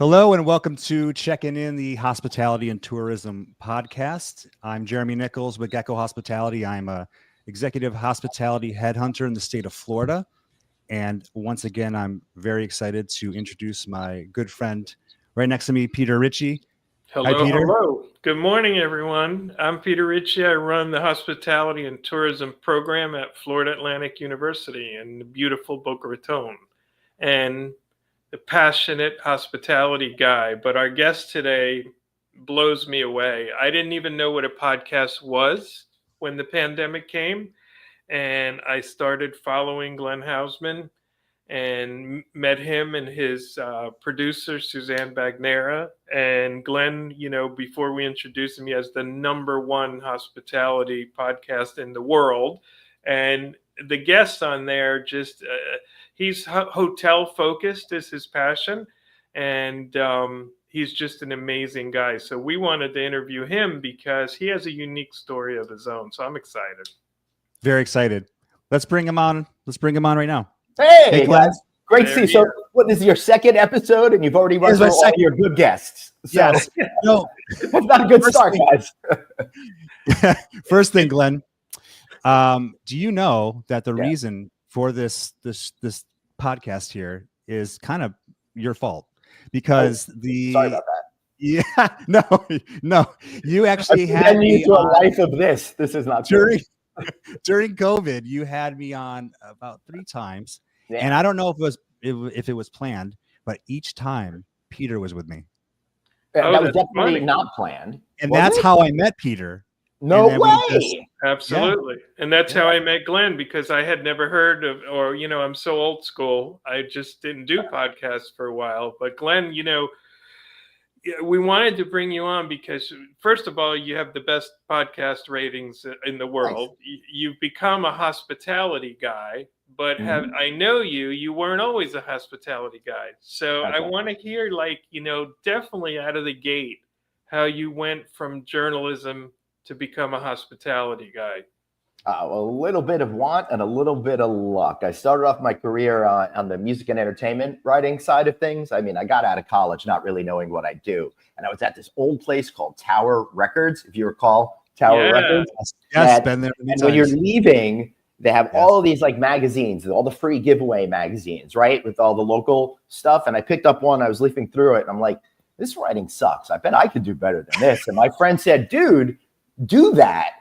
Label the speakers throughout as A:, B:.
A: Hello and welcome to Checkin in the Hospitality and Tourism Podcast. I'm Jeremy Nichols with Gecko Hospitality. I'm a executive hospitality headhunter in the state of Florida. And once again, I'm very excited to introduce my good friend right next to me, Peter Ritchie.
B: Hello,
A: Hi, Peter.
B: hello. Good morning, everyone. I'm Peter Ritchie. I run the Hospitality and Tourism program at Florida Atlantic University in the beautiful Boca Raton. And a passionate hospitality guy, but our guest today blows me away. I didn't even know what a podcast was when the pandemic came, and I started following Glenn Haussman and met him and his producer, Suzanne Bagnera. And Glenn, before we introduce him, he has the #1 hospitality podcast in the world. And the guests on there just, he's hotel focused is his passion. And he's just an amazing guy. So we wanted to interview him because he has a unique story of his own. So I'm excited.
A: Very excited. Let's bring him on. Let's bring him on right now.
C: Hey guys, great to see you. So, what is your second episode, and you've already run through all your good guests? So,
A: yes. No,
C: that's not a good start, guys.
A: First thing, Glenn. Do you know that the reason for this podcast here is kind of your fault? Because
C: sorry about that.
A: Yeah, no. You actually had me
C: to a life of this. This is not true.
A: During COVID, you had me on about 3 times, and I don't know if it was planned, but each time Peter was with me.
C: That was definitely not planned,
A: and that's how I met Peter.
C: No way!
B: Absolutely, and that's how I met Glenn, because I had never heard of, or I'm so old school. I just didn't do podcasts for a while, but Glenn, we wanted to bring you on because, first of all, you have the best podcast ratings in the world. Nice. You've become a hospitality guy, but I know you weren't always a hospitality guy. So I want to hear, definitely out of the gate, how you went from journalism to become a hospitality guy.
C: A little bit of want and a little bit of luck. I started off my career on the music and entertainment writing side of things. I mean, I got out of college not really knowing what I do. And I was at this old place called Tower Records, if you recall Tower Records.
A: Yes, been there many
C: and
A: times.
C: When you're leaving, they have all of these magazines, all the free giveaway magazines, right? With all the local stuff. And I picked up one, I was leafing through it, and I'm like, this writing sucks. I bet I could do better than this. And my friend said, dude, do that.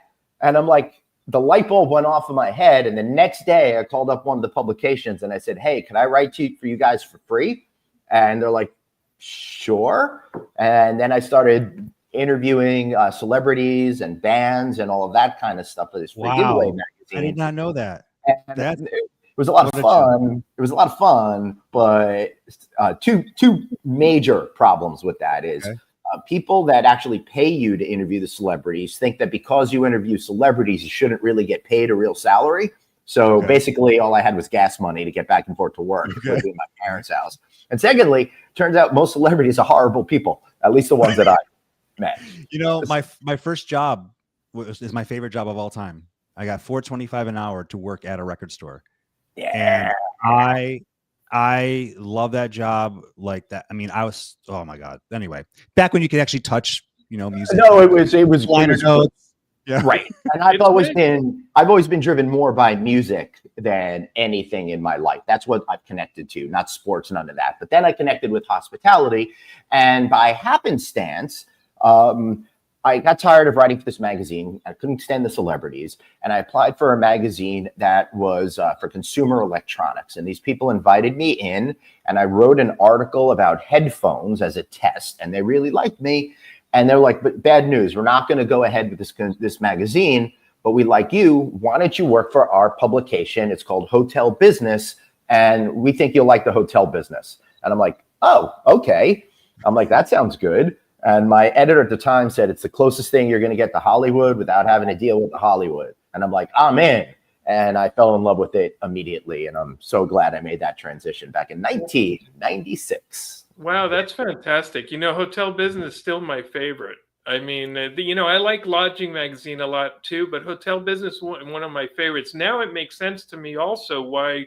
C: And I'm like, the light bulb went off in my head. And the next day I called up one of the publications and I said, hey, can I write for you guys for free? And they're like, sure. And then I started interviewing celebrities and bands and all of that kind of stuff for this free giveaway magazine.
A: I did not know that.
C: It was a lot of fun. It was a lot of fun, but two major problems with that is people that actually pay you to interview the celebrities think that because you interview celebrities, you shouldn't really get paid a real salary. So basically all I had was gas money to get back and forth to work at my parents' house. And secondly, turns out most celebrities are horrible people, at least the ones that I met.
A: My first job is my favorite job of all time. I got $4.25 an hour to work at a record store.
C: Yeah.
A: And I love that job like that. I mean, oh my God. Anyway, back when you could actually touch, music.
C: No, it was
A: liner notes.
C: Yeah. Right. And I've always been driven more by music than anything in my life. That's what I've connected to, not sports, none of that. But then I connected with hospitality, and by happenstance, I got tired of writing for this magazine. I couldn't stand the celebrities. And I applied for a magazine that was for consumer electronics. And these people invited me in, and I wrote an article about headphones as a test. And they really liked me. And they're like, but bad news, we're not going to go ahead with this magazine, but we like you. Why don't you work for our publication? It's called Hotel Business. And we think you'll like the hotel business. And I'm like, oh, okay. I'm like, that sounds good. And my editor at the time said, it's the closest thing you're going to get to Hollywood without having to deal with the Hollywood. And I'm like, I'm in. And I fell in love with it immediately. And I'm so glad I made that transition back in 1996.
B: Wow, that's fantastic. Hotel Business is still my favorite. I mean, I like Lodging Magazine a lot too, but Hotel Business one of my favorites. Now it makes sense to me also why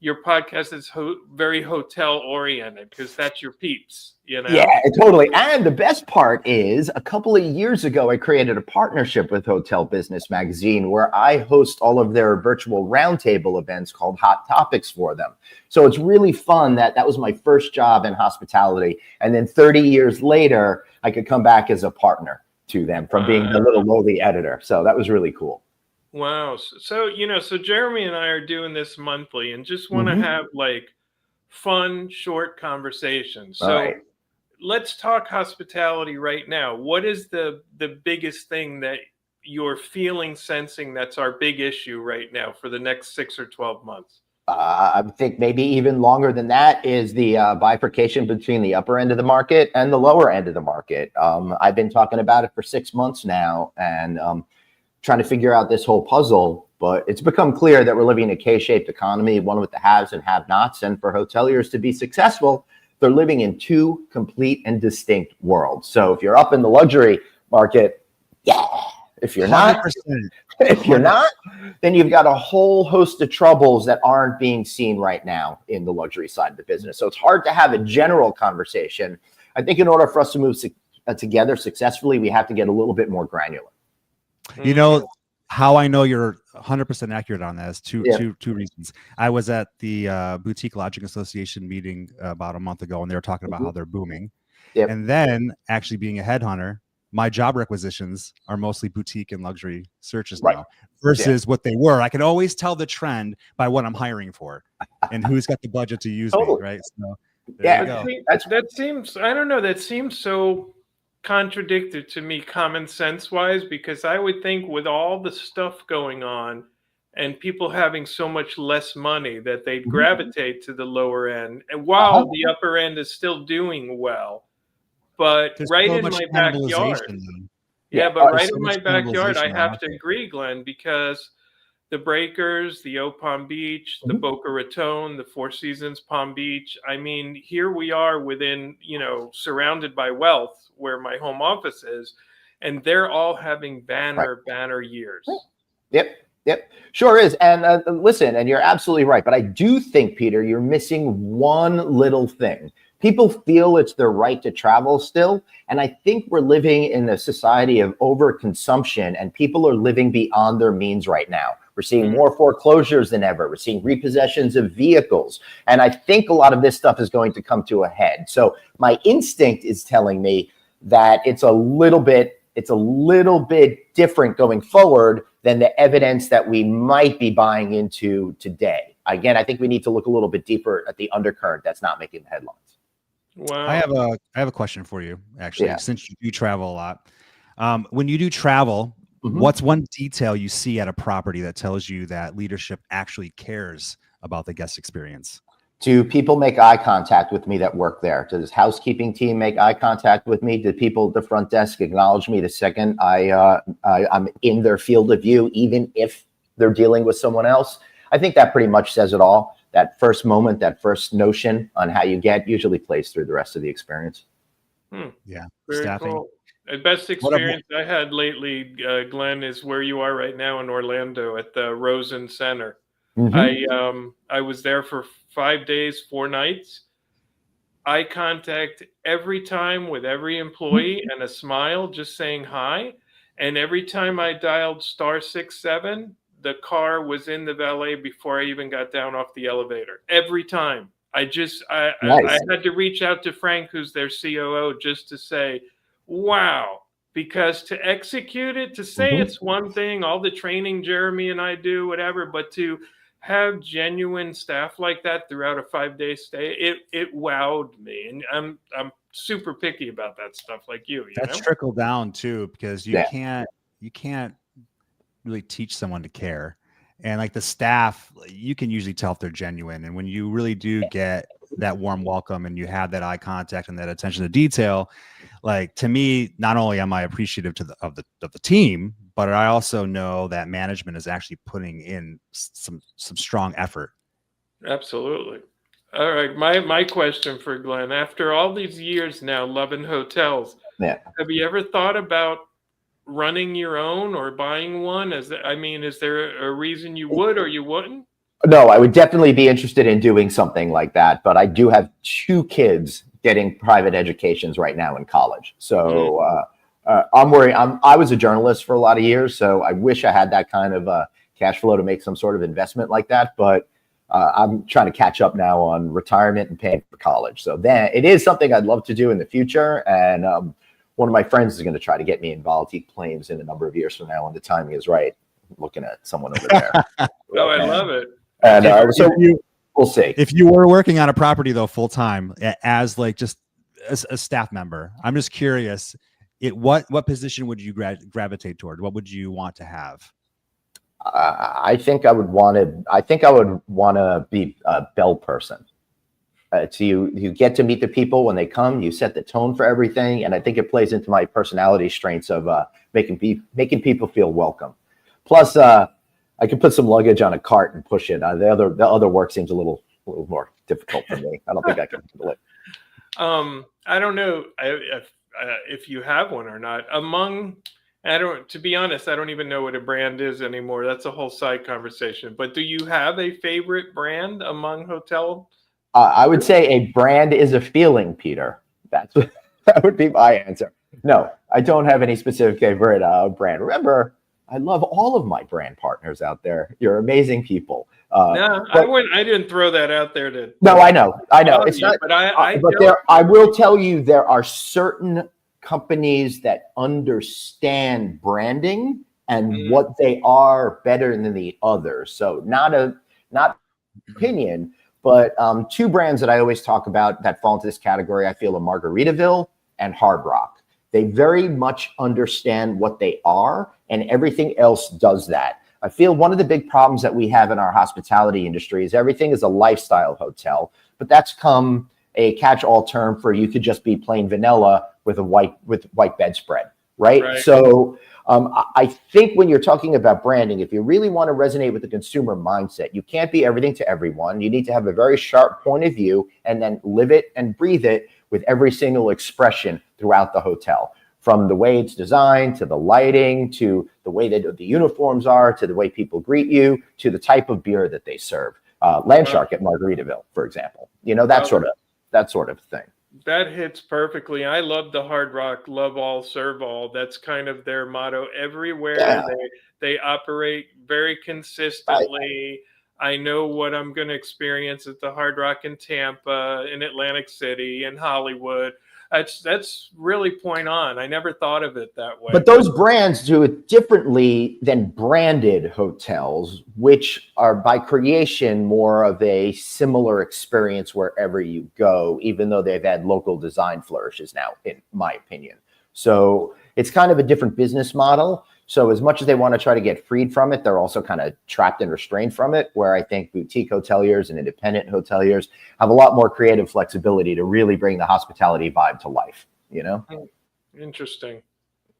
B: your podcast is very hotel oriented because that's your peeps, you know?
C: Yeah, totally. And the best part is a couple of years ago, I created a partnership with Hotel Business Magazine where I host all of their virtual roundtable events called Hot Topics for them. So it's really fun that was my first job in hospitality. And then 30 years later, I could come back as a partner to them from being the little lowly editor. So that was really cool.
B: Wow. So, so Jeremy and I are doing this monthly and just want to have like fun, short conversations. So
C: Right.
B: let's talk hospitality right now. What is the biggest thing that you're sensing that's our big issue right now for the next 6 or 12 months?
C: I think maybe even longer than that is the bifurcation between the upper end of the market and the lower end of the market. I've been talking about it for 6 months now and trying to figure out this whole puzzle, but it's become clear that we're living in a K-shaped economy, one with the haves and have-nots. And for hoteliers to be successful, they're living in two complete and distinct worlds. So if you're up in the luxury market, yeah. If you're not,
A: 100%.
C: then you've got a whole host of troubles that aren't being seen right now in the luxury side of the business. So it's hard to have a general conversation. I think in order for us to move together successfully, we have to get a little bit more granular.
A: You know how I know you're 100% accurate on that is two reasons. I was at the Boutique Lodging Association meeting about a month ago, and they were talking about how they're booming.
C: Yep.
A: And then actually being a headhunter, my job requisitions are mostly boutique and luxury searches now versus what they were. I can always tell the trend by what I'm hiring for and who's got the budget to use me, right? So there you go.
B: That seems, I don't know, that seems so contradicted to me common sense wise, because I would think with all the stuff going on and people having so much less money that they'd gravitate to the lower end, and while the upper end is still doing well. But
A: There's
B: right
A: so
B: in
A: much
B: my backyard,
A: There's so
B: in
A: much
B: my backyard, I
A: cannibalization
B: have
A: out
B: to
A: there.
B: agree, Glenn, because the Breakers, the O Palm Beach, the Boca Raton, the Four Seasons Palm Beach. I mean, here we are within, surrounded by wealth where my home office is, and they're all having banner years.
C: Yep. Sure is. And listen, and you're absolutely right. But I do think, Peter, you're missing one little thing. People feel it's their right to travel still. And I think we're living in a society of overconsumption, and people are living beyond their means right now. We're seeing more foreclosures than ever. We're seeing repossessions of vehicles. And I think a lot of this stuff is going to come to a head. So my instinct is telling me that it's a little bit different going forward than the evidence that we might be buying into today. Again, I think we need to look a little bit deeper at the undercurrent that's not making the headlines.
B: Wow.
A: I have a question for you, actually, since you do travel a lot. When you do travel, what's one detail you see at a property that tells you that leadership actually cares about the guest experience?
C: Do people make eye contact with me that work there? Does housekeeping team make eye contact with me? Do people at the front desk acknowledge me the second I'm in their field of view, even if they're dealing with someone else? I think that pretty much says it all. That first moment, that first notion on how you get usually plays through the rest of the experience.
A: Yeah.
B: Very
A: Staffing.
B: cool. The best experience I had lately, Glenn, is where you are right now in Orlando at the Rosen Center. I was there for 5 days, 4 nights. Eye contact every time with every employee and a smile, just saying hi. And every time I dialed *67, the car was in the valet before I even got down off the elevator. Every time. I had to reach out to Frank, who's their COO, just to say, wow. Because to execute it, to say it's one thing, all the training Jeremy and I do, whatever, but to have genuine staff like that throughout a 5-day stay, it wowed me. And I'm super picky about that stuff, like you.
A: That's trickled down too, because you can't really teach someone to care. And like the staff, you can usually tell if they're genuine. And when you really do get that warm welcome and you have that eye contact and that attention to detail, like to me, not only am I appreciative of the team, but I also know that management is actually putting in some strong effort.
B: Absolutely. All right. My question for Glenn, after all these years now loving hotels, have you ever thought about running your own or buying one? Is there a reason you would or you wouldn't?
C: No, I would definitely be interested in doing something like that, but I do have 2 kids getting private educations right now in college. So I'm worried. I was a journalist for a lot of years, so I wish I had that kind of cash flow to make some sort of investment like that. But I'm trying to catch up now on retirement and paying for college. So then it is something I'd love to do in the future. And one of my friends is going to try to get me involved. He claims in a number of years from now when the timing is right. I'm looking at someone over there.
B: Oh, I love it.
C: And so we'll see.
A: If you were working on a property though full time as like just as a staff member, I'm just curious, what position would you gravitate toward? What would you want to have?
C: I think I would want to be a bell person. So you get to meet the people when they come. You set the tone for everything, and I think it plays into my personality strengths of making people feel welcome. Plus, I can put some luggage on a cart and push it. The other work seems a little more difficult for me. I don't think I can handle it.
B: I don't know if you have one or not. To be honest, I don't even know what a brand is anymore. That's a whole side conversation. But do you have a favorite brand among hotel?
C: I would say a brand is a feeling, Peter. That would be my answer. No, I don't have any specific favorite brand. Remember, I love all of my brand partners out there. You're amazing people.
B: No, I didn't throw that out there to.
C: No, I know. It's not.
B: But
C: I will tell you, there are certain companies that understand branding and what they are better than the others. So not opinion, but 2 brands that I always talk about that fall into this category, I feel, are Margaritaville and Hard Rock. They very much understand what they are, and everything else does that. I feel one of the big problems that we have in our hospitality industry is everything is a lifestyle hotel, but that's come a catch-all term for you could just be plain vanilla with white bedspread, right? So I think when you're talking about branding, if you really want to resonate with the consumer mindset, you can't be everything to everyone. You need to have a very sharp point of view and then live it and breathe it with every single expression throughout the hotel, from the way it's designed, to the lighting, to the way that the uniforms are, to the way people greet you, to the type of beer that they serve. Landshark at Margaritaville, for example, that sort of thing.
B: That hits perfectly. I love the Hard Rock, love all, serve all. That's kind of their motto everywhere. Yeah. They operate very consistently. I know what I'm going to experience at the Hard Rock in Tampa, in Atlantic City, in Hollywood. That's really point on. I never thought of it that way.
C: But those brands do it differently than branded hotels, which are by creation more of a similar experience wherever you go, even though they've had local design flourishes now, in my opinion. So it's kind of a different business model. So as much as they want to try to get freed from it, they're also kind of trapped and restrained from it, where I think boutique hoteliers and independent hoteliers have a lot more creative flexibility to really bring the hospitality vibe to life,
B: Interesting.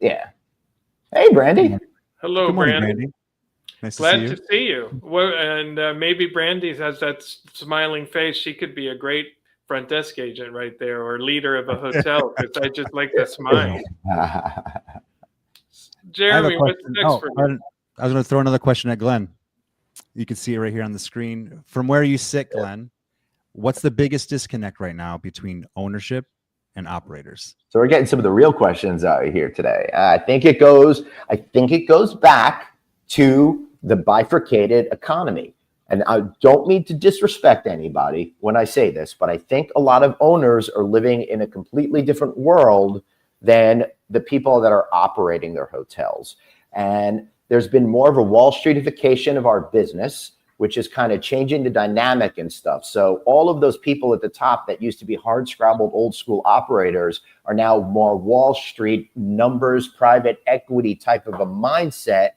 C: Yeah. Hey, Brandy.
B: Hello,
A: Good morning,
B: Brandy.
A: Nice
B: Glad to see you. Well, and maybe Brandy has that smiling face. She could be a great front desk agent right there, or leader of a hotel, because I just like that smile. Jeremy, what's next for you?
A: I was going to throw another question at Glenn. You can see it right here on the screen. From where you sit, Glenn, what's the biggest disconnect right now between ownership and operators?
C: So we're getting some of the real questions out here today. I think it goes back to the bifurcated economy. And I don't mean to disrespect anybody when I say this, but I think a lot of owners are living in a completely different world than the people that are operating their hotels. And there's been more of a Wall Streetification of our business, which is kind of changing the dynamic and stuff. So all of those people at the top that used to be hard scrabbled old school operators are now more Wall Street numbers, private equity type of a mindset.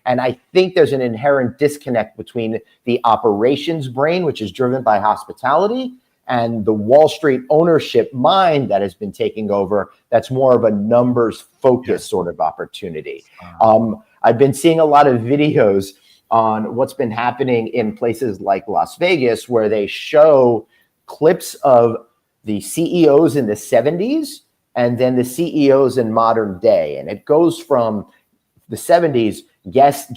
C: And I think there's an inherent disconnect between the operations brain, which is driven by hospitality, and the Wall Street ownership mind that has been taking over. That's more of a numbers focused sort of opportunity. I've been seeing a lot of videos on what's been happening in places like Las Vegas, where they show clips of the CEOs in the 70s and then the CEOs in modern day. And it goes from the 70s, guest,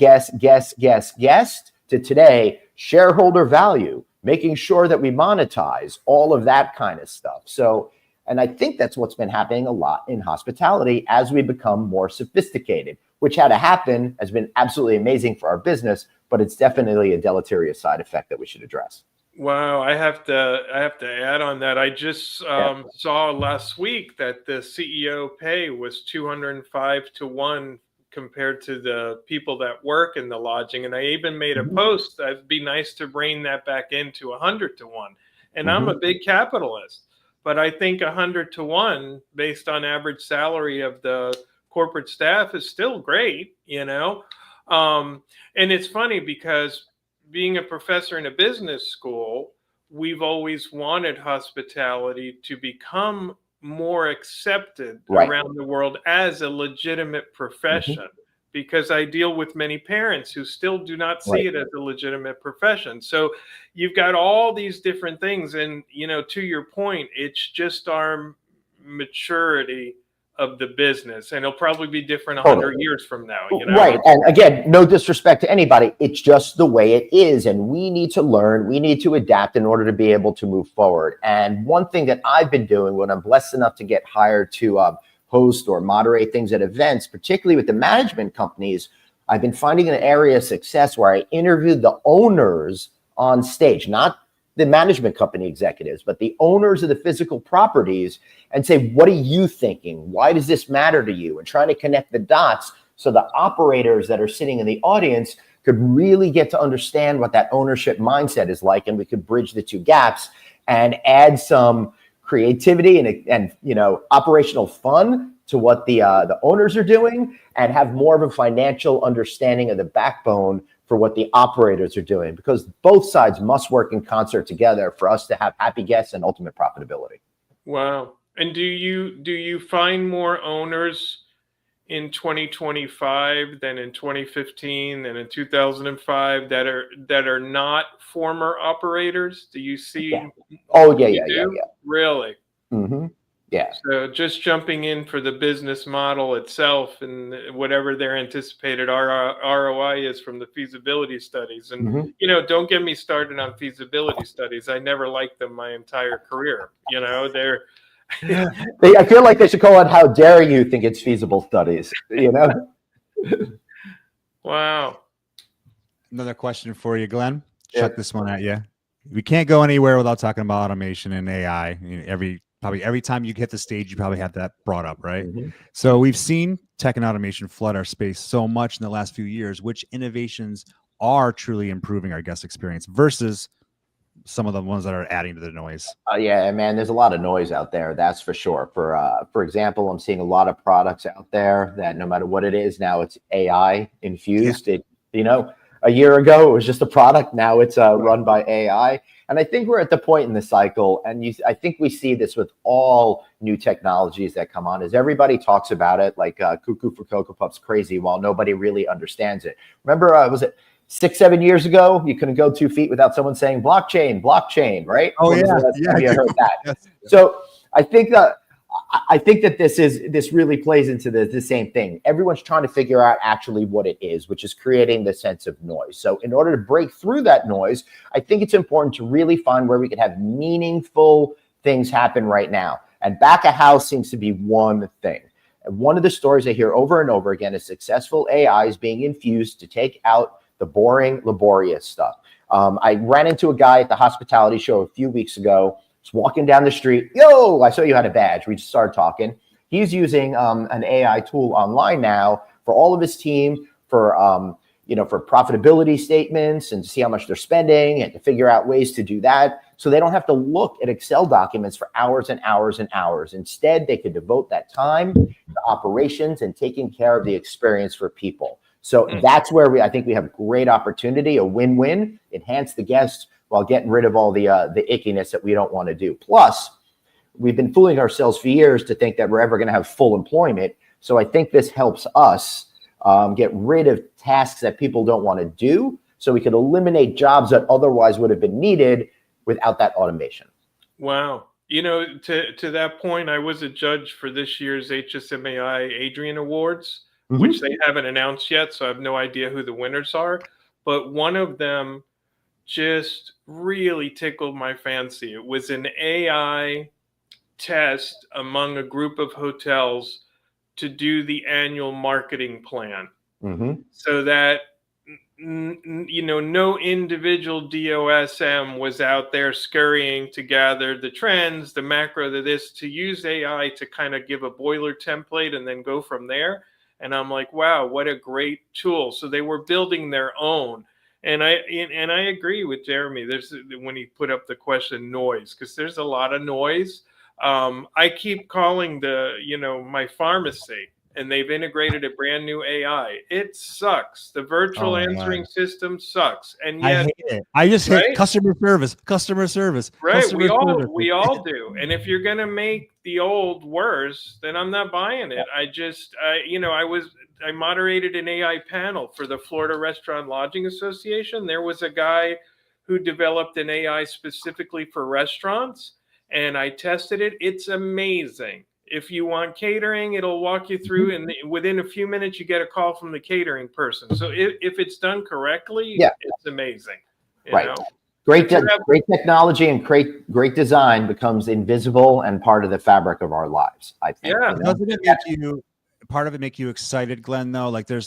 C: to today, shareholder value, making sure that we monetize all of that kind of stuff. So, and I think that's what's been happening a lot in hospitality as we become more sophisticated, which had to happen, has been absolutely amazing for our business, but it's definitely a deleterious side effect that we should address.
B: Wow, I have to add on that. I just saw last week that the CEO pay was 205 to 1 compared to the people that work in the lodging. And I even made a post that it'd be nice to bring that back into 100 to 1. And I'm a big capitalist, but I think 100 to 1 based on average salary of the corporate staff is still great, you know? And it's funny because being a professor in a business school, we've always wanted hospitality to become more accepted around the world as a legitimate profession, because I deal with many parents who still do not see it as a legitimate profession. So you've got all these different things. And, you know, to your point, it's just our maturity of the business, and it'll probably be different 100 years from now, you know?
C: Right. And again, no disrespect to anybody, it's just the way it is, and we need to learn, we need to adapt in order to be able to move forward. And one thing that I've been doing when I'm blessed enough to get hired to host or moderate things at events, particularly with the management companies, I've been finding an area of success where I interviewed the owners on stage, not the management company executives, but the owners of the physical properties, and say, what are you thinking? Why does this matter to you? And trying to connect the dots so the operators that are sitting in the audience could really get to understand what that ownership mindset is like, and we could bridge the two gaps and add some creativity and you know, operational fun to what the owners are doing, and have more of a financial understanding of the backbone for what the operators are doing, because both sides must work in concert together for us to have happy guests and ultimate profitability.
B: Wow. And do you find more owners in 2025 than in 2015 than in 2005 that are not former operators? Do you see?
C: Yeah. Oh yeah.
B: Really?
C: Yeah.
B: So just jumping in for the business model itself and whatever their anticipated ROI is from the feasibility studies. And, you know, don't get me started on feasibility studies. I never liked them my entire career. You know,
C: I feel like they should call it "How dare you think it's feasible studies?" You know.
B: Wow.
A: Another question for you, Glenn. Chuck this one at you. We can't go anywhere without talking about automation and AI. Probably every time you hit the stage, you probably have that brought up, right? So we've seen tech and automation flood our space so much in the last few years. Which innovations are truly improving our guest experience versus some of the ones that are adding to the noise?
C: Yeah, man, there's a lot of noise out there, that's for sure. For example, I'm seeing a lot of products out there that no matter what it is, now it's AI infused. It, you know, a year ago it was just a product. Now it's run by AI. And I think we're at the point in the cycle, and I think we see this with all new technologies that come on, is everybody talks about it like cuckoo for Cocoa Puffs crazy, while nobody really understands it. Remember, was it 6-7 years ago, you couldn't go 2 feet without someone saying blockchain, right?
A: Oh,
C: You heard that. Yes. So I think that this really plays into the same thing. Everyone's trying to figure out actually what it is, which is creating the sense of noise. So in order to break through that noise, I think it's important to really find where we can have meaningful things happen right now. And back of house seems to be one thing. And one of the stories I hear over and over again is successful AI is being infused to take out the boring, laborious stuff. I ran into a guy at the hospitality show a few weeks ago. Just walking down the street. Yo, I saw you had a badge. We just started talking. He's using an AI tool online now for all of his team for profitability statements and to see how much they're spending and to figure out ways to do that. So they don't have to look at Excel documents for hours and hours and hours. Instead, they could devote that time to operations and taking care of the experience for people. So that's where I think we have great opportunity, a win-win, enhance the guests while getting rid of all the ickiness that we don't want to do. Plus, we've been fooling ourselves for years to think that we're ever going to have full employment. So I think this helps us get rid of tasks that people don't want to do, so we can eliminate jobs that otherwise would have been needed without that automation.
B: Wow. You know, to that point, I was a judge for this year's HSMAI Adrian Awards, which they haven't announced yet, so I have no idea who the winners are. But one of them just really tickled my fancy. It was an AI test among a group of hotels to do the annual marketing plan, so that no individual DOSM was out there scurrying to gather the trends, the macro, to use AI to kind of give a boiler template and then go from there. And I'm like, wow, what a great tool. So they were building their own. And I agree with Jeremy. When he put up the question noise, because there's a lot of noise. I keep calling my pharmacy, and they've integrated a brand new AI. It sucks. The virtual answering system sucks, and yet
A: I hate it. I just hit customer service.
B: Right, we all do. And if you're gonna make the old worse, then I'm not buying it. I moderated an AI panel for the Florida Restaurant Lodging Association. There was a guy who developed an AI specifically for restaurants, and I tested it. It's amazing. If you want catering, it'll walk you through, and within a few minutes, you get a call from the catering person. So if it's done correctly, it's amazing. You know?
C: Great technology and great design becomes invisible and part of the fabric of our lives, I think.
B: Yeah.
A: Doesn't it make you, part of it make you excited, Glenn, though? Like I'm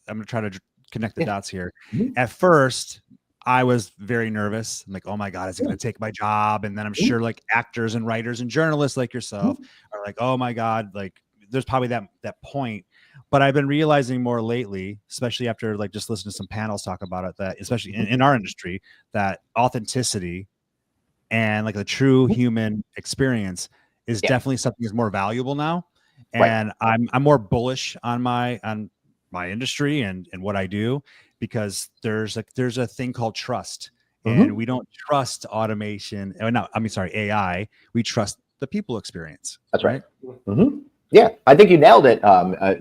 A: going to try to connect the dots here. At first, I was very nervous. I'm like, oh my God, is it going to take my job? And then I'm sure like actors and writers and journalists like yourself are like, oh my God, like there's probably that point. But I've been realizing more lately, especially after like just listening to some panels talk about it, that especially in our industry, that authenticity and like the true human experience is definitely something that's more valuable now. And I'm more bullish on my industry and what I do, because there's a thing called trust, and we don't trust automation. AI. We trust the people experience.
C: That's right. Yeah, I think you nailed it,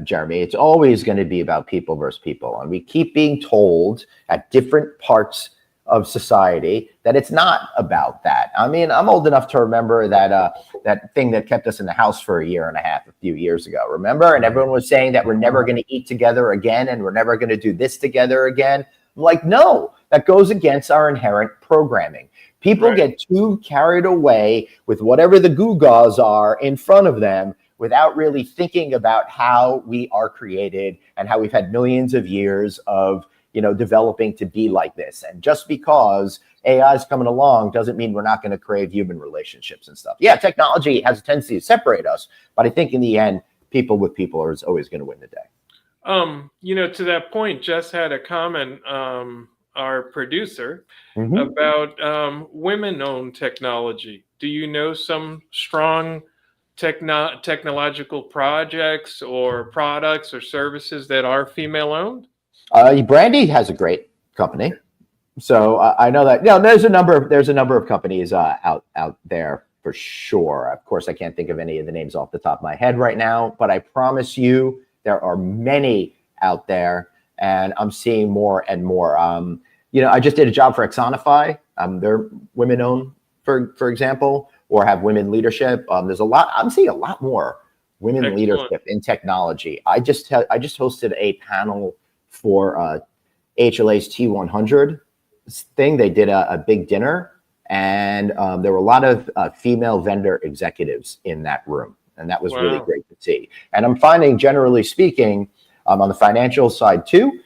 C: Jeremy. It's always going to be about people versus people. And we keep being told at different parts of society that it's not about that. I mean, I'm old enough to remember that thing that kept us in the house for a year and a half a few years ago, remember? And everyone was saying that we're never going to eat together again and we're never going to do this together again. I'm like, no, that goes against our inherent programming. People get too carried away with whatever the gewgaws are in front of them, without really thinking about how we are created and how we've had millions of years of, developing to be like this. And just because AI is coming along doesn't mean we're not going to crave human relationships and stuff. Yeah, technology has a tendency to separate us, but I think in the end, people with people is always going to win the day.
B: To that point, Jess had a comment, our producer, about women-owned technology. Do you know some strong technological projects or products or services that are female owned?
C: Brandy has a great company, so I know that. There's a number of companies out there for sure. Of course, I can't think of any of the names off the top of my head right now, but I promise you there are many out there, and I'm seeing more and more. I just did a job for Exonify. They're women owned, for example, or have women leadership. There's a lot. I'm seeing a lot more women leadership in technology. I just hosted a panel for HLA's T100 thing. They did a big dinner, and there were a lot of female vendor executives in that room, and that was really great to see. And I'm finding, generally speaking, on the financial side too,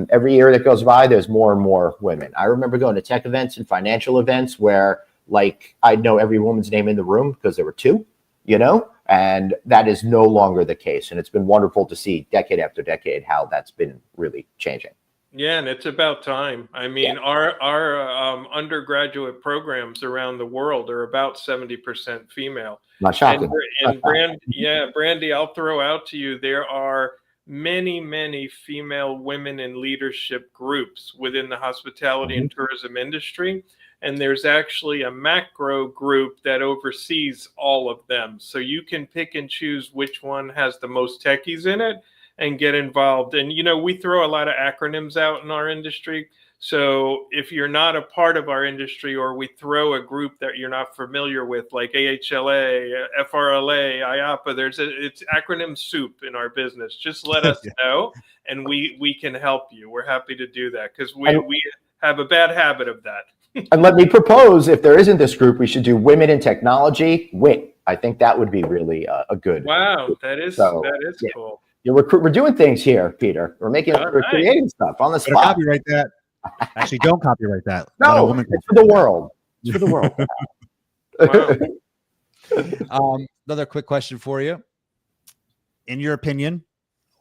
C: every year that goes by, there's more and more women. I remember going to tech events and financial events where, like, I'd know every woman's name in the room because there were two, and that is no longer the case. And it's been wonderful to see decade after decade how that's been really changing.
B: Yeah, and it's about time. I mean, our undergraduate programs around the world are about 70% female.
C: Not shocking.
B: And Brandy, I'll throw out to you, there are many female women in leadership groups within the hospitality and tourism industry. And there's actually a macro group that oversees all of them. So you can pick and choose which one has the most techies in it and get involved. And, we throw a lot of acronyms out in our industry. So if you're not a part of our industry, or we throw a group that you're not familiar with, like AHLA, FRLA, IAPA, it's acronym soup in our business. Just let us know, and we can help you. We're happy to do that, because we have a bad habit of that.
C: And let me propose, if there isn't this group, we should do women in technology, WIT. I think that would be really a good.
B: Wow, that is
C: yeah.
B: cool.
C: Yeah, we're doing things here, Peter. We're
B: Nice.
C: creating stuff on the
A: Better
C: spot.
A: copyright that. Actually, don't copyright that.
C: No, it's for the world. It's for the world.
B: Wow.
A: Another quick question for you. In your opinion,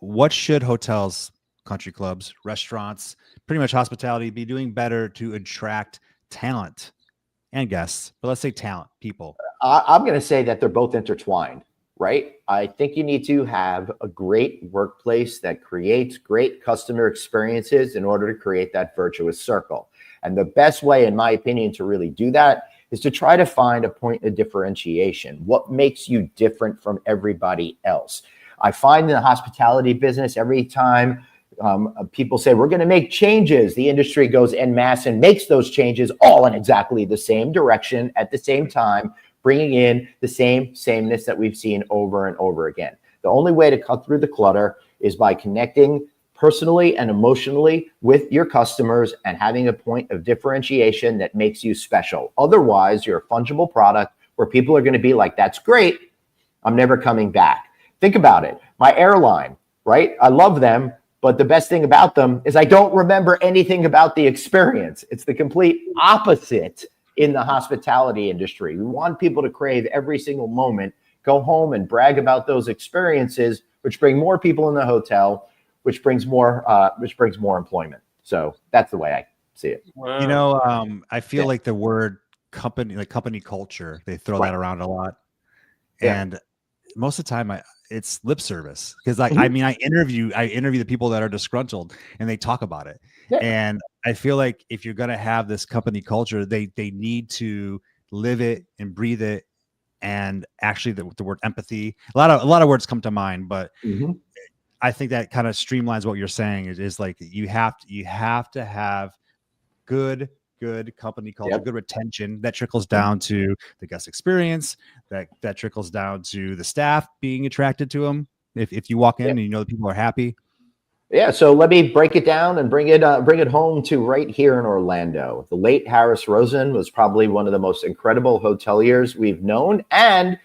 A: what should hotels, country clubs, restaurants, pretty much hospitality be doing better to attract talent and guests? But let's say talent, people.
C: I'm going to say that they're both intertwined, right? I think you need to have a great workplace that creates great customer experiences in order to create that virtuous circle. And the best way, in my opinion, to really do that is to try to find a point of differentiation. What makes you different from everybody else? I find in the hospitality business, every time people say, we're going to make changes, the industry goes en masse and makes those changes all in exactly the same direction at the same time, bringing in the sameness that we've seen over and over again. The only way to cut through the clutter is by connecting personally and emotionally with your customers and having a point of differentiation that makes you special. Otherwise, you're a fungible product where people are going to be like, that's great, I'm never coming back. Think about it. My airline, right? I love them, but the best thing about them is I don't remember anything about the experience. It's the complete opposite in the hospitality industry. We want people to crave every single moment, go home and brag about those experiences, which bring more people in the hotel, which brings more employment. So that's the way I see it.
B: Wow.
A: You know, I feel like the word company, like company culture, they throw that around a lot.
C: Yeah.
A: And most of the time it's lip service, because I mean, I interview the people that are disgruntled and they talk about it.
C: Yeah.
A: And I feel like if you're going to have this company culture, they need to live it and breathe it. And actually the word empathy, a lot of words come to mind, but I think that kind of streamlines what you're saying. Is like you have to have good company culture, good retention that trickles down to the guest experience, that trickles down to the staff being attracted to them. If you walk in and you know the people are happy.
C: Yeah, so let me break it down and bring it home to right here in Orlando. The late Harris Rosen was probably one of the most incredible hoteliers we've known, and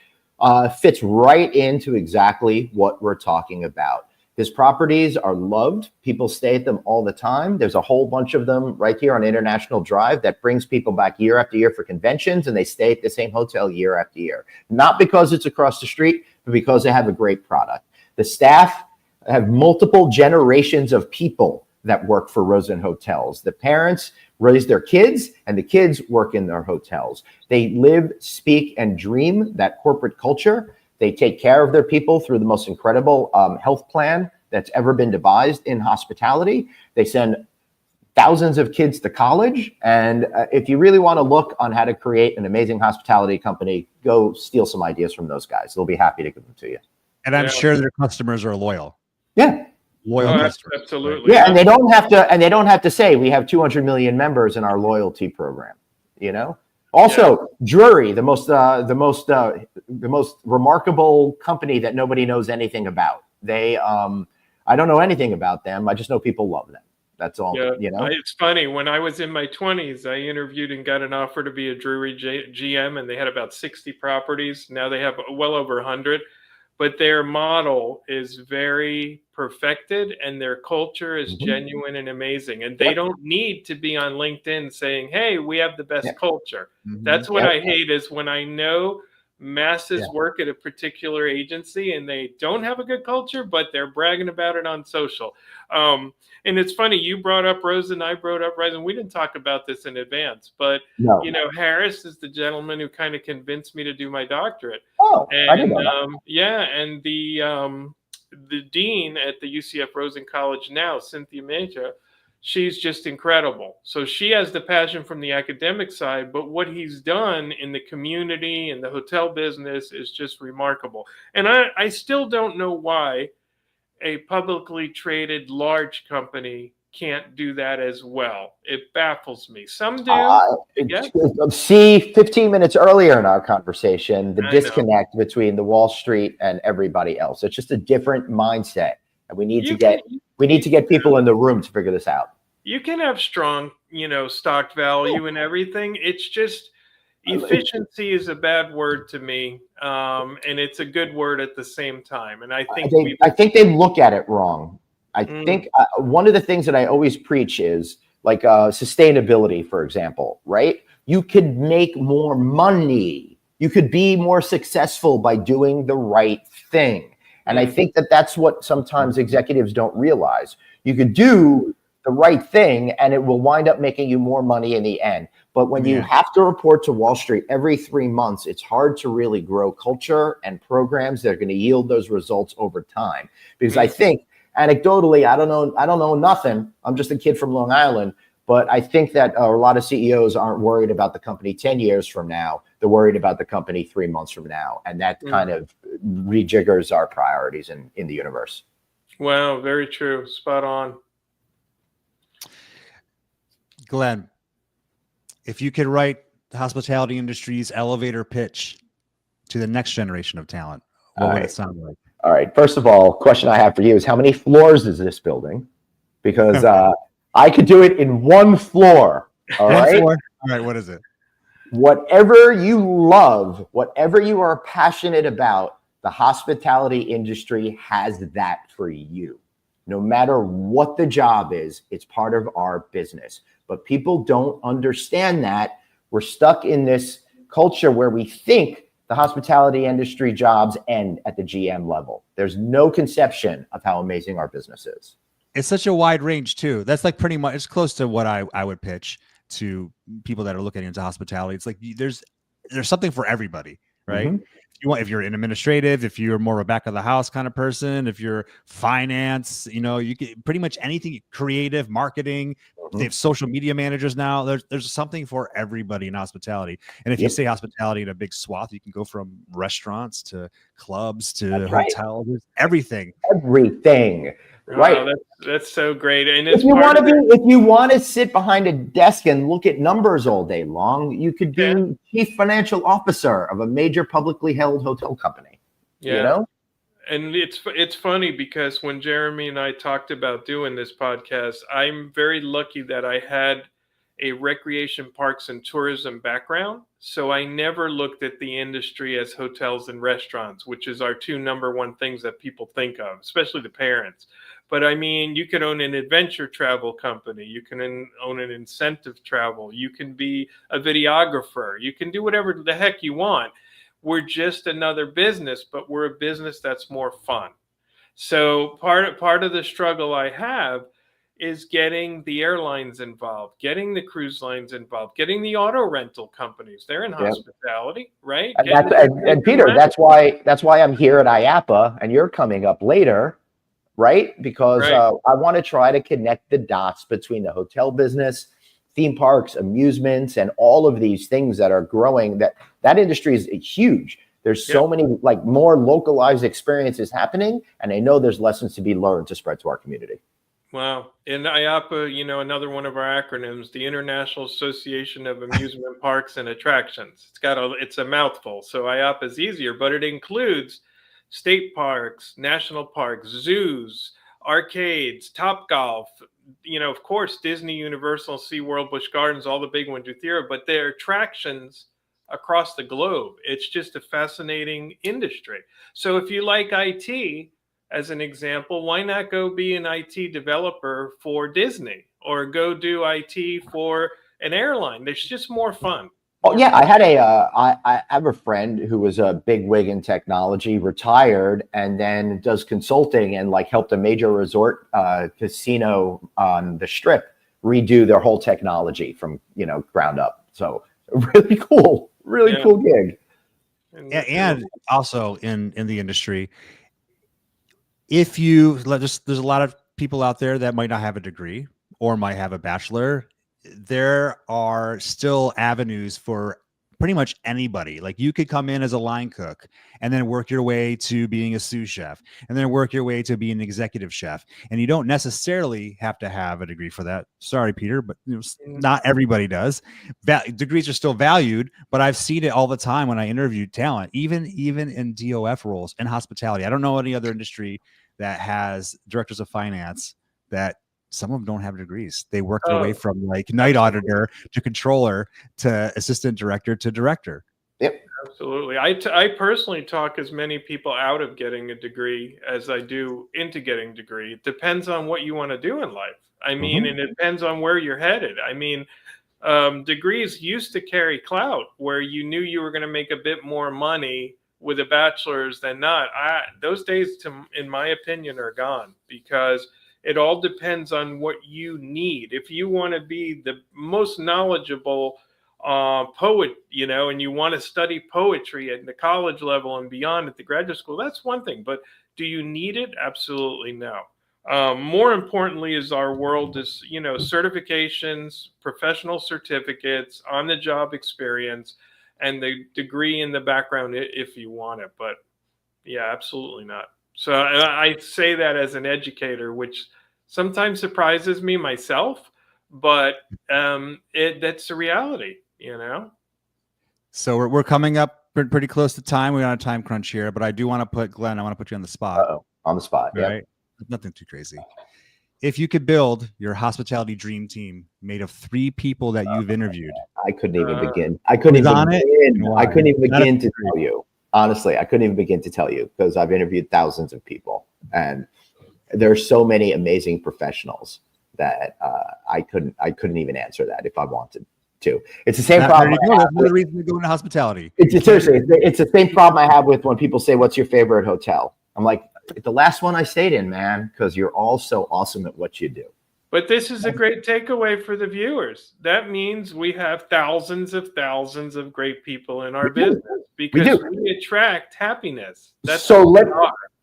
C: fits right into exactly what we're talking about. His properties are loved. People stay at them all the time. There's a whole bunch of them right here on International Drive that brings people back year after year for conventions, and they stay at the same hotel year after year. Not because it's across the street, but because they have a great product. The staff have multiple generations of people that work for Rosen Hotels. The parents raise their kids, and the kids work in their hotels. They live, speak, and dream that corporate culture. They take care of their people through the most incredible health plan that's ever been devised in hospitality. They send thousands of kids to college. And if you really want to look on how to create an amazing hospitality company, go steal some ideas from those guys. They'll be happy to give them to you.
A: And I'm sure their customers are loyal.
C: Yeah.
B: Loyal customers. Absolutely.
C: Yeah, and they don't have to say we have 200 million members in our loyalty program, you know? Also, Drury, the most remarkable company that nobody knows anything about. They, I don't know anything about them. I just know people love them. That's all.
B: Yeah,
C: you know.
B: It's funny. When I was in my 20s, I interviewed and got an offer to be a Drury GM, and they had about 60 properties. Now they have well over 100. But their model is very perfected, and their culture is genuine and amazing. And they don't need to be on LinkedIn saying, hey, we have the best culture. That's what I hate, is when I know masses work at a particular agency and they don't have a good culture, but they're bragging about it on social. And it's funny, you brought up Rosen, I brought up Rosen. We didn't talk about this in advance, but you know, Harris is the gentleman who kind of convinced me to do my doctorate.
C: Oh,
B: and,
C: I didn't know that.
B: And the dean at the UCF Rosen College now, Cynthia Mejia, she's just incredible. So she has the passion from the academic side, but what he's done in the community and the hotel business is just remarkable. And I still don't know why a publicly traded large company can't do that as well. It baffles me. Some do.
C: See, 15 minutes earlier in our conversation, the disconnect between the Wall Street and everybody else. It's just a different mindset, and we need to get people in the room to figure this out.
B: You can have strong, stock value and everything. It's just efficiency is a bad word to me, and it's a good word at the same time. And I think
C: I think they look at it wrong. I think one of the things that I always preach is like sustainability, for example, right? You could make more money. You could be more successful by doing the right thing. And I think that that's what sometimes executives don't realize. You could do the right thing and it will wind up making you more money in the end. But when you have to report to Wall Street every 3 months, it's hard to really grow culture and programs that are going to yield those results over time. Because I think anecdotally, I don't know nothing. I'm just a kid from Long Island. But I think that a lot of CEOs aren't worried about the company 10 years from now. They're worried about the company 3 months from now. And that kind of rejiggers our priorities in the universe.
B: Wow, very true. Spot on.
A: Glenn, if you could write the hospitality industry's elevator pitch to the next generation of talent, what would it sound like?
C: All right. First of all, question I have for you is how many floors is this building? Because I could do it in 1 floor. All right.
A: All right. What is it?
C: Whatever you love, whatever you are passionate about, the hospitality industry has that for you. No matter what the job is, it's part of our business. But people don't understand that. We're stuck in this culture where we think the hospitality industry jobs end at the GM level. There's no conception of how amazing our business is.
A: It's such a wide range too. That's like pretty much, it's close to what I would pitch to people that are looking into hospitality. It's like there's something for everybody, right? If you're in administrative, if you're more of a back of the house kind of person, if you're finance, you get pretty much anything, creative, marketing. They have social media managers now. There's something for everybody in hospitality. And if you say hospitality in a big swath, you can go from restaurants to clubs to hotels, everything.
C: Everything. Right.
B: Wow, that's so great. And
C: if you want to sit behind a desk and look at numbers all day long, you could be chief financial officer of a major publicly held hotel company.
B: Yeah. And it's funny because when Jeremy and I talked about doing this podcast, I'm very lucky that I had a recreation, parks, and tourism background. So I never looked at the industry as hotels and restaurants, which is our 2 number 1 things that people think of, especially the parents. But I mean, you can own an adventure travel company. You can own an incentive travel. You can be a videographer. You can do whatever the heck you want. We're just another business, but we're a business that's more fun. So part of the struggle I have is getting the airlines involved, getting the cruise lines involved, getting the auto rental companies. They're in hospitality, right?
C: And Peter, that's why I'm here at IAPA and you're coming up later, right? Because I want to try to connect the dots between the hotel business, theme parks, amusements, and all of these things that are growing. That industry is huge. There's so many more localized experiences happening, and I know there's lessons to be learned to spread to our community.
B: Wow. In IAPA, another one of our acronyms, the International Association of Amusement Parks and Attractions. It's a mouthful. So IAPA is easier, but it includes state parks, national parks, zoos, arcades, Topgolf, of course, Disney, Universal, SeaWorld, Busch Gardens, all the big ones do theater, but they're attractions across the globe. It's just a fascinating industry. So if you like IT, as an example, why not go be an IT developer for Disney or go do IT for an airline? It's just more fun.
C: Oh yeah, I have a friend who was a big wig in technology, retired, and then does consulting and helped a major resort casino on the Strip redo their whole technology from ground up. So really cool gig.
A: And also in the industry, there's a lot of people out there that might not have a degree or might have a bachelor. There are still avenues for pretty much anybody. Like you could come in as a line cook and then work your way to being a sous chef and then work your way to being an executive chef. And you don't necessarily have to have a degree for that. Sorry, Peter, but not everybody does. Degrees are still valued, but I've seen it all the time when I interview talent, even in DOF roles in hospitality. I don't know any other industry that has directors of finance that some of them don't have degrees. They work their way from like night auditor to controller to assistant director to director.
C: Yep.
B: Absolutely. I personally talk as many people out of getting a degree as I do into getting a degree. It depends on what you want to do in life. I mean, and it depends on where you're headed. I mean, degrees used to carry clout where you knew you were going to make a bit more money with a bachelor's than not. Those days, in my opinion, are gone, because it all depends on what you need. If you want to be the most knowledgeable poet, you know, and you want to study poetry at the college level and beyond at the graduate school, that's one thing. But do you need it? Absolutely no. More importantly is our world is, you know, certifications, professional certificates, on-the-job experience, and the degree in the background if you want it. But yeah, absolutely not. So I say that as an educator, which sometimes surprises me myself, but that's the reality, you know?
A: So we're coming up pretty close to time. We're on a time crunch here, but I do want to put Glenn, I want to put you on the spot.
C: Uh-oh. On the spot. Yeah.
A: Right? Nothing too crazy. If you could build your hospitality dream team made of 3 people that you've interviewed,
C: I couldn't even begin. I couldn't even begin to tell you. Honestly, I couldn't even begin to tell you, because I've interviewed thousands of people, and there are so many amazing professionals that I couldn't even answer that if I wanted to. It's the same problem.
A: That's the reason to go into hospitality.
C: Seriously, it's the same problem I have with when people say, "What's your favorite hotel?" I'm like, the last one I stayed in, man, because you're all so awesome at what you do.
B: But this is a great takeaway for the viewers. That means we have thousands of great people in our business, because we attract happiness. That's
C: so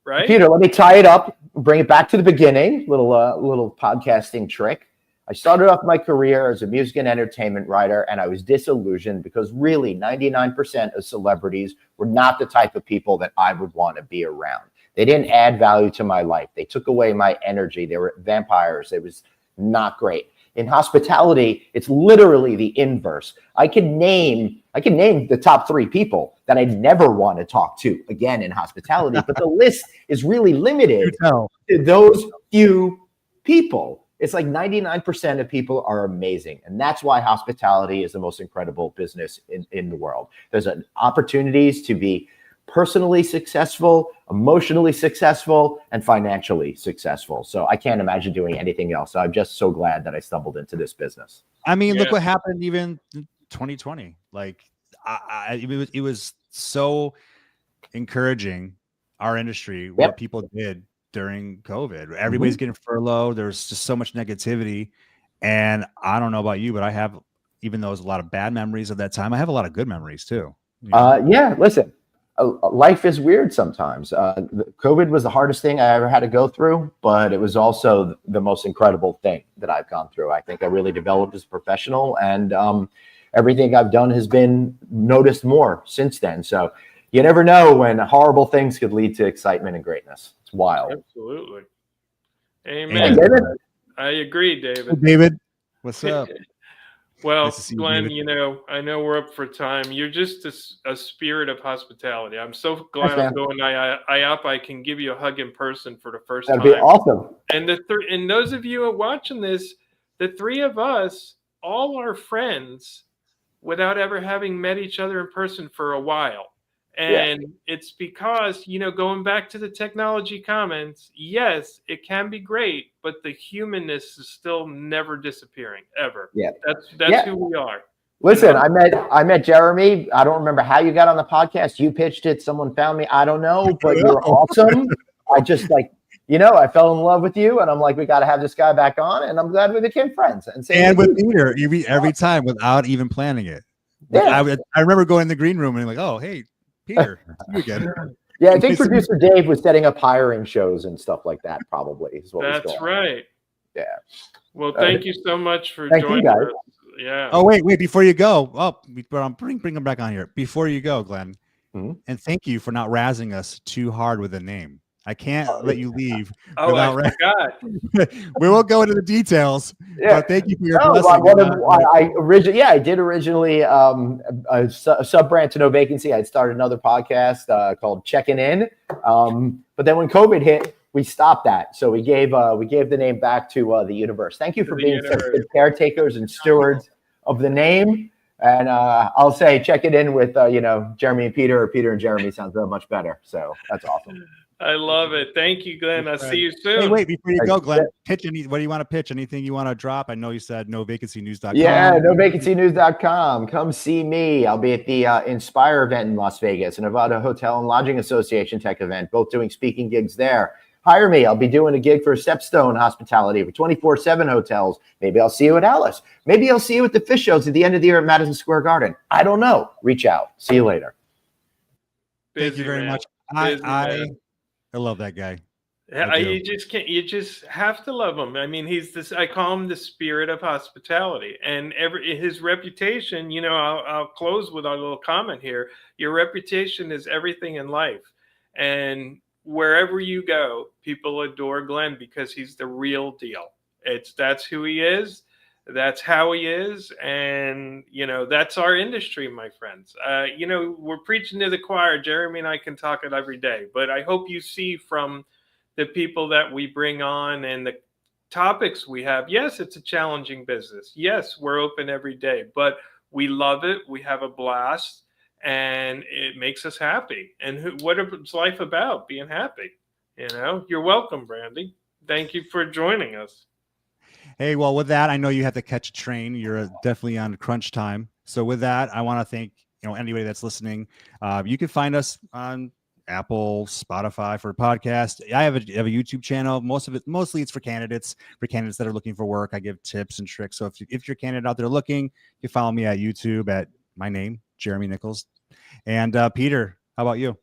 B: right?
C: Peter, let me tie it up, bring it back to the beginning, little podcasting trick. I started off my career as a music and entertainment writer, and I was disillusioned because really 99% of celebrities were not the type of people that I would want to be around. They didn't add value to my life. They took away my energy. They were vampires. It was not great. In hospitality, it's literally the inverse. I can name the top 3 people that I'd never want to talk to again in hospitality, but the list is really limited to those few people. It's like 99% of people are amazing. And that's why hospitality is the most incredible business in the world. There's opportunities to be personally successful, emotionally successful, and financially successful. So I can't imagine doing anything else. So I'm just so glad that I stumbled into this business.
A: I mean, look what happened even in 2020. Like it was so encouraging, our industry, what people did during COVID. Everybody's getting furloughed. There's just so much negativity. And I don't know about you, but I have, even though there's a lot of bad memories of that time, I have a lot of good memories too. You know?
C: Yeah, listen. Life is weird sometimes. COVID was the hardest thing I ever had to go through, but it was also the most incredible thing that I've gone through. I think I really developed as a professional, and everything I've done has been noticed more since then. So you never know when horrible things could lead to excitement and greatness. It's wild.
B: Absolutely. Amen.
C: Hey, David.
B: I agree, David.
A: Hey, David, what's up?
B: Well,
A: Nice to see you,
B: Glenn,
A: David.
B: you know, I know we're up for time. You're just a spirit of hospitality. I'm so glad I'm going IOP. I can give you a hug in person for the first time.
C: That'd be awesome.
B: And and those of you watching this, the 3 of us all are friends without ever having met each other in person for a while. And it's because, you know, going back to the technology comments, yes, it can be great, but the humanness is still never disappearing, ever.
C: Yeah.
B: That's who we are.
C: Listen, I met Jeremy. I don't remember how you got on the podcast. You pitched it. Someone found me. I don't know, but you're awesome. I just I fell in love with you, and I'm like, we got to have this guy back on, and I'm glad we became friends.
A: And with Peter, every time without even planning it.
C: Yeah.
A: I remember going in the green room and like, oh, hey, Peter, you again.
C: Yeah, I think producer Dave was setting up hiring shows and stuff like that. Probably is what was going on.
B: Right.
C: Yeah.
B: Well, thank you so much for joining
C: guys.
B: us. Yeah.
A: Oh, wait, before you go. Bring him back on here. Before you go, Glenn, and thank you for not razzing us too hard with a name. I can't let you leave.
B: I forgot.
A: We won't go into the details.
C: Yeah.
A: But thank you for your blessing.
C: I did originally a sub-brand to No Vacancy. I'd started another podcast called Checkin. But then when COVID hit, we stopped that. So we gave the name back to the universe. Thank you for being such good caretakers and stewards of the name. And I'll say check it in with Jeremy and Peter, or Peter and Jeremy sounds much better. So that's awesome.
B: I love it. Thank you, Glenn. I'll see you soon.
A: Hey, wait, before you go, Glenn, pitch what do you want to pitch? Anything you want to drop? I know you said novacancynews.com.
C: Yeah, novacancynews.com. Come see me. I'll be at the Inspire event in Las Vegas, a Nevada Hotel and Lodging Association tech event, both doing speaking gigs there. Hire me. I'll be doing a gig for Stepstone Hospitality for 24/7 hotels. Maybe I'll see you at Alice. Maybe I'll see you at the fish shows at the end of the year at Madison Square Garden. I don't know. Reach out. See you later.
A: Thank you very much. I love that guy.
B: Yeah, you just can't. You just have to love him. I mean, he's this. I call him the spirit of hospitality, and his reputation. You know, I'll close with a little comment here. Your reputation is everything in life, and wherever you go, people adore Glenn because he's the real deal. That's who he is. That's how he is. And, that's our industry, my friends. We're preaching to the choir. Jeremy and I can talk it every day. But I hope you see from the people that we bring on and the topics we have. Yes, it's a challenging business. Yes, we're open every day. But we love it. We have a blast. And it makes us happy. And what is life about? Being happy. You're welcome, Brandy. Thank you for joining us.
A: Hey, well, with that, I know you have to catch a train. You're definitely on crunch time. So with that, I want to thank anybody that's listening. You can find us on Apple, Spotify for a podcast. I have a YouTube channel. Mostly it's for candidates that are looking for work. I give tips and tricks. So if you're a candidate out there looking, you can follow me at YouTube at my name, Jeremy Nichols. And Peter, how about you?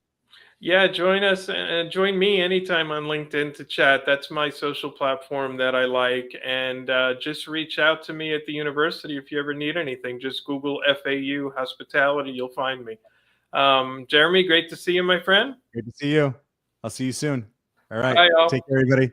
B: Yeah, join us and join me anytime on LinkedIn to chat. That's my social platform that I like. And just reach out to me at the university if you ever need anything. Just Google FAU Hospitality. You'll find me. Jeremy, great to see you, my friend.
A: Great to see you. I'll see you soon. All right.
B: Bye, y'all.
A: Take care, everybody.